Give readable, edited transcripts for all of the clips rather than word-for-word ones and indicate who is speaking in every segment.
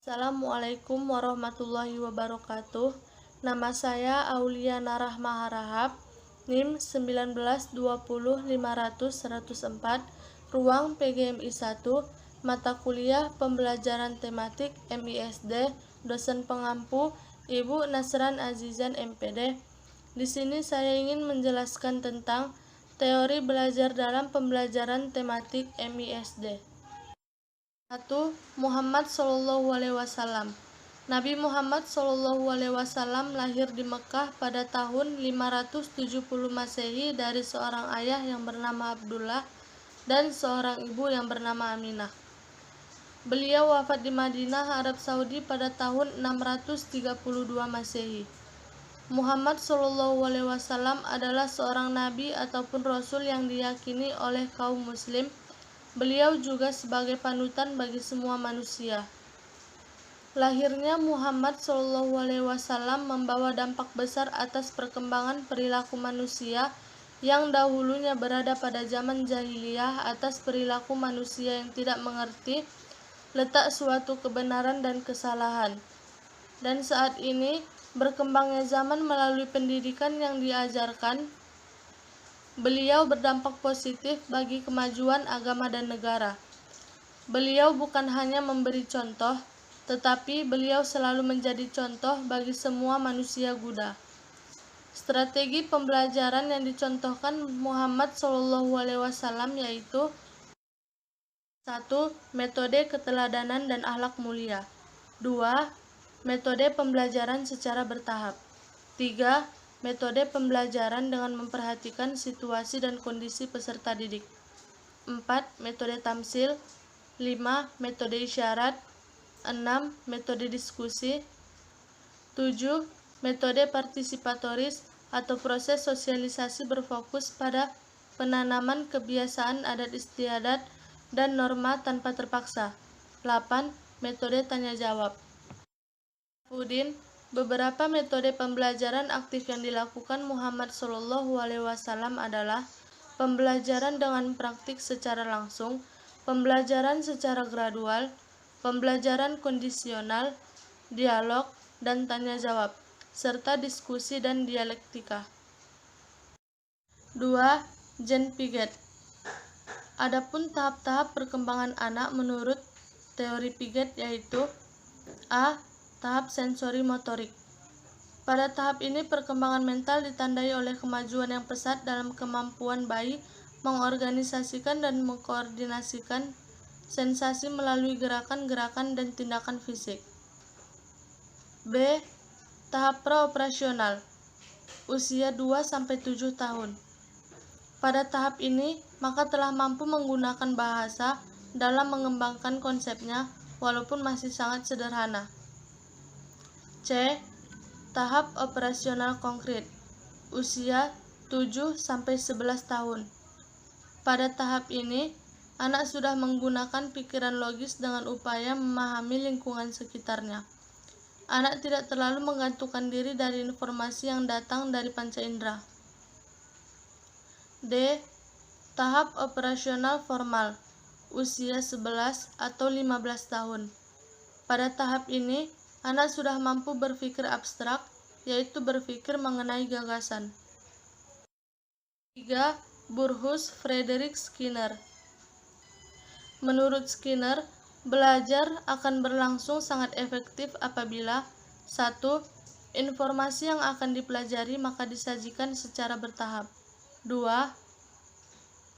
Speaker 1: Assalamualaikum warahmatullahi wabarakatuh. Nama saya Auliana Rahma Harahap, NIM 1920500104, ruang PGMI 1, mata kuliah pembelajaran tematik MISD, dosen pengampu Ibu Nasran Azizan MPD. Di sini saya ingin menjelaskan tentang teori belajar dalam pembelajaran tematik MISD. 1. Muhammad Shallallahu Alaihi Wasallam. Nabi Muhammad Shallallahu Alaihi Wasallam lahir di Mekah pada tahun 570 Masehi dari seorang ayah yang bernama Abdullah dan seorang ibu yang bernama Aminah. Beliau wafat di Madinah, Arab Saudi pada tahun 632 Masehi. Muhammad Shallallahu Alaihi Wasallam adalah seorang nabi ataupun rasul yang diyakini oleh kaum muslim. Beliau juga sebagai panutan bagi semua manusia. Lahirnya Muhammad SAW membawa dampak besar atas perkembangan perilaku manusia yang dahulunya berada pada zaman jahiliyah, atas perilaku manusia yang tidak mengerti letak suatu kebenaran dan kesalahan. Dan saat ini berkembangnya zaman melalui pendidikan yang diajarkan, beliau berdampak positif bagi kemajuan agama dan negara. Beliau bukan hanya memberi contoh, tetapi beliau selalu menjadi contoh bagi semua manusia Buddha. Strategi pembelajaran yang dicontohkan Muhammad SAW yaitu 1. Metode keteladanan dan akhlak mulia. 2. Metode pembelajaran secara bertahap. 3. Metode pembelajaran dengan memperhatikan situasi dan kondisi peserta didik. 4. Metode tamsil. 5. Metode isyarat. 6. Metode diskusi. 7. Metode partisipatoris atau proses sosialisasi berfokus pada penanaman kebiasaan adat istiadat dan norma tanpa terpaksa. 8. Metode tanya jawab. Beberapa metode pembelajaran aktif yang dilakukan Muhammad SAW adalah pembelajaran dengan praktik secara langsung, pembelajaran secara gradual, pembelajaran kondisional, dialog, dan tanya jawab, serta diskusi dan dialektika. 2. Jean Piaget. Adapun tahap-tahap perkembangan anak menurut teori Piaget yaitu A. Tahap sensori motorik. Pada tahap ini perkembangan mental ditandai oleh kemajuan yang pesat dalam kemampuan bayi mengorganisasikan dan mengkoordinasikan sensasi melalui gerakan-gerakan dan tindakan fisik. B. Tahap praoperasional. Usia 2-7 tahun. Pada tahap ini, maka telah mampu menggunakan bahasa dalam mengembangkan konsepnya walaupun masih sangat sederhana. C. Tahap operasional konkret. Usia 7-11 tahun. Pada tahap ini, anak sudah menggunakan pikiran logis dengan upaya memahami lingkungan sekitarnya. Anak tidak terlalu menggantungkan diri dari informasi yang datang dari panca indera. D. Tahap operasional formal. Usia 11 atau 15 tahun. Pada tahap ini, anak sudah mampu berpikir abstrak, yaitu berpikir mengenai gagasan. 3. Burrhus Frederick Skinner. Menurut Skinner, belajar akan berlangsung sangat efektif apabila 1. Informasi yang akan dipelajari maka disajikan secara bertahap. 2.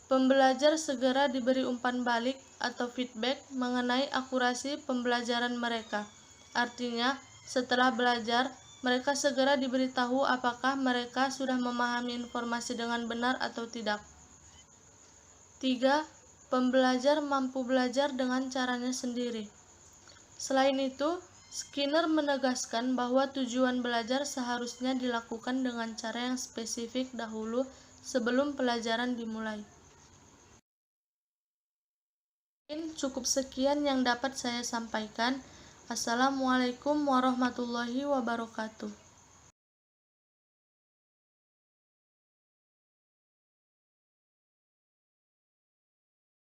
Speaker 1: Pembelajar segera diberi umpan balik atau feedback mengenai akurasi pembelajaran mereka. Artinya, setelah belajar, mereka segera diberitahu apakah mereka sudah memahami informasi dengan benar atau tidak. 3. Pembelajar mampu belajar dengan caranya sendiri. Selain itu, Skinner menegaskan bahwa tujuan belajar seharusnya dilakukan dengan cara yang spesifik dahulu sebelum pelajaran dimulai. Cukup sekian yang dapat saya sampaikan. Assalamualaikum warahmatullahi wabarakatuh.